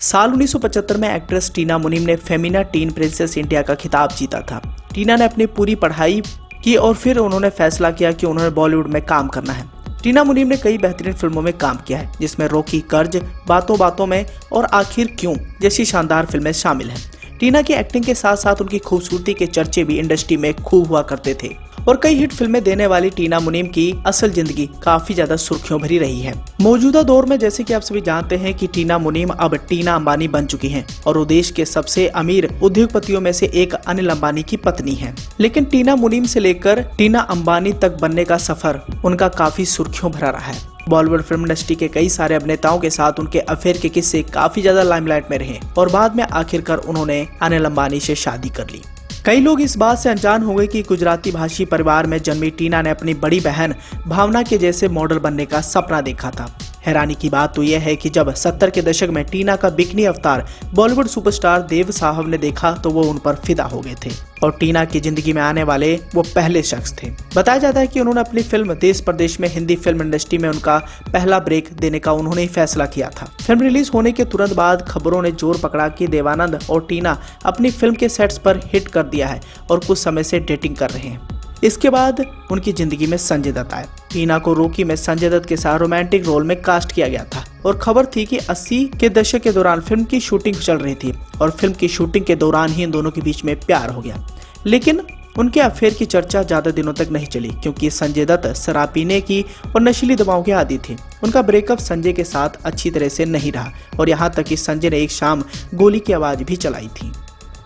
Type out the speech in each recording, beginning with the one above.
साल 1975 में एक्ट्रेस टीना मुनीम ने फेमिना टीन प्रिंसेस इंडिया का खिताब जीता था। टीना ने अपनी पूरी पढ़ाई की और फिर उन्होंने फैसला किया कि उन्होंने बॉलीवुड में काम करना है। टीना मुनीम ने कई बेहतरीन फिल्मों में काम किया है, जिसमें रॉकी, कर्ज, बातों बातों में और आखिर क्यों जैसी शानदार फिल्में शामिल हैं। टीना की एक्टिंग के साथ साथ उनकी खूबसूरती के चर्चे भी इंडस्ट्री में खूब हुआ करते थे और कई हिट फिल्में देने वाली टीना मुनीम की असल जिंदगी काफी ज्यादा सुर्खियों भरी रही है। मौजूदा दौर में जैसे कि आप सभी जानते हैं कि टीना मुनीम अब टीना अंबानी बन चुकी हैं और वो देश के सबसे अमीर उद्योगपतियों में से एक अनिल अंबानी की पत्नी है। लेकिन टीना मुनीम से लेकर टीना अंबानी तक बनने का सफर उनका काफी सुर्खियों भरा रहा है। बॉलीवुड फिल्म इंडस्ट्री के कई सारे अभिनेताओं के साथ उनके अफेयर के किस्से काफी ज्यादा लाइमलाइट में रहे और बाद में आखिरकार उन्होंने अनिल अंबानी से शादी कर ली। कई लोग इस बात से अनजान हो गए कि गुजराती भाषी परिवार में जन्मी टीना ने अपनी बड़ी बहन भावना के जैसे मॉडल बनने का सपना देखा था। हैरानी की बात तो यह है कि जब 70 के दशक में टीना का बिकनी अवतार बॉलीवुड सुपरस्टार देव साहब ने देखा तो वो उन पर फिदा हो गए थे और टीना की जिंदगी में आने वाले वो पहले शख्स थे। बताया जाता है कि उन्होंने अपनी फिल्म देश परदेश में हिंदी फिल्म इंडस्ट्री में उनका पहला ब्रेक देने का उन्होंने ही फैसला किया था। फिल्म रिलीज होने के तुरंत बाद खबरों ने जोर पकड़ा कि देवानंद और टीना अपनी फिल्म के सेट्स पर हिट कर दिया है और कुछ समय से डेटिंग कर रहे हैं। इसके बाद उनकी जिंदगी में संजय दत्त आए। टीना को रॉकी में संजय दत्त के साथ रोमांटिक रोल में कास्ट किया गया था और खबर थी कि 80 के दशक के दौरान फिल्म की शूटिंग चल रही थी और फिल्म की शूटिंग के दौरान ही इन दोनों के बीच में प्यार हो गया। लेकिन उनके अफेयर की चर्चा ज्यादा दिनों तक नहीं चली क्योंकि संजय दत्त शराब पीने की और नशीली दवाओं के आदी थे। उनका ब्रेकअप संजय के साथ अच्छी तरह से नहीं रहा और यहाँ तक कि संजय ने एक शाम गोली की आवाज भी चलाई थी।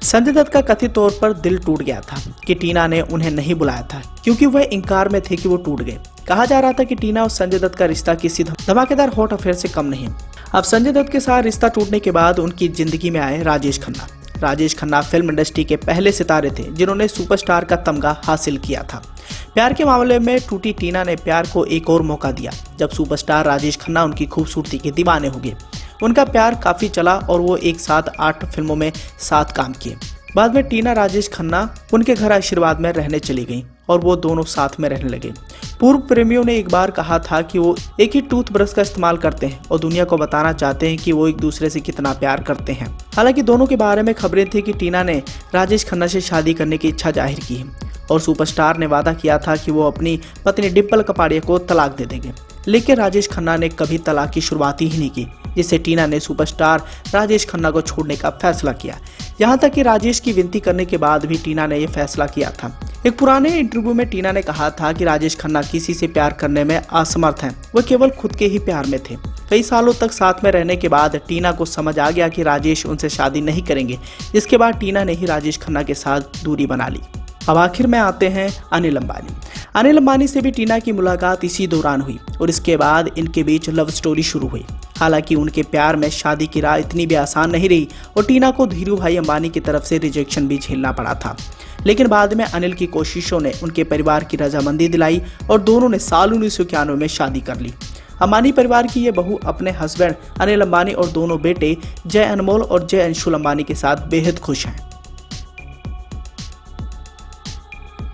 संजय दत्त का कथित तौर पर दिल टूट गया था कि टीना ने उन्हें नहीं बुलाया था क्योंकि वह इंकार में थे कि वो टूट गए। कहा जा रहा था कि टीना और संजय दत्त का रिश्ता किसी धमाकेदार हॉट अफेयर से कम नहीं। अब संजय दत्त के साथ रिश्ता टूटने के बाद उनकी जिंदगी में आए राजेश खन्ना। राजेश खन्ना फिल्म इंडस्ट्री के पहले सितारे थे जिन्होंने सुपरस्टार का तमगा हासिल किया था। प्यार के मामले में टूटी टीना ने प्यार को एक और मौका दिया जब सुपरस्टार राजेश खन्ना उनकी खूबसूरती के दीवाने हो गए। उनका प्यार काफी चला और वो एक साथ 8 फिल्मों में साथ काम किए। बाद में टीना राजेश खन्ना उनके घर आशीर्वाद में रहने चली गईं और वो दोनों साथ में रहने लगे। पूर्व प्रेमियों ने एक बार कहा था कि वो एक ही टूथब्रश का इस्तेमाल करते हैं और दुनिया को बताना चाहते हैं कि वो एक दूसरे से कितना प्यार करते हैं। हालांकि दोनों के बारे में खबरें थी कि टीना ने राजेश खन्ना से शादी करने की इच्छा जाहिर की है और सुपरस्टार ने वादा किया था कि वो अपनी पत्नी डिम्पल कपाड़िया को तलाक दे देंगे। लेकिन राजेश खन्ना ने कभी तलाक की शुरुआत ही नहीं की, जिससे टीना ने सुपरस्टार राजेश खन्ना को छोड़ने का फैसला किया। यहाँ तक कि राजेश की विनती करने के बाद भी टीना ने यह फैसला किया था। एक पुराने इंटरव्यू में टीना ने कहा था कि राजेश खन्ना किसी से प्यार करने में असमर्थ हैं, वो केवल खुद के ही प्यार में थे। कई सालों तक साथ में रहने के बाद टीना को समझ आ गया कि राजेश उनसे शादी नहीं करेंगे, जिसके बाद टीना ने ही राजेश खन्ना के साथ दूरी बना ली। अब आखिर में आते हैं अनिल अंबानी। अनिल अंबानी से भी टीना की मुलाकात इसी दौरान हुई और इसके बाद इनके बीच लव स्टोरी शुरू हुई। हालांकि उनके प्यार में शादी की राह इतनी भी आसान नहीं रही और टीना को धीरू भाई अंबानी की तरफ से रिजेक्शन भी झेलना पड़ा था। लेकिन बाद में अनिल की कोशिशों ने उनके परिवार की रजामंदी दिलाई और दोनों ने साल 1991 में शादी कर ली। अंबानी परिवार की ये बहू अपने हस्बैंड अनिल अंबानी और दोनों बेटे जय अनमोल और जय अंशुल अंबानी के साथ बेहद खुश हैं।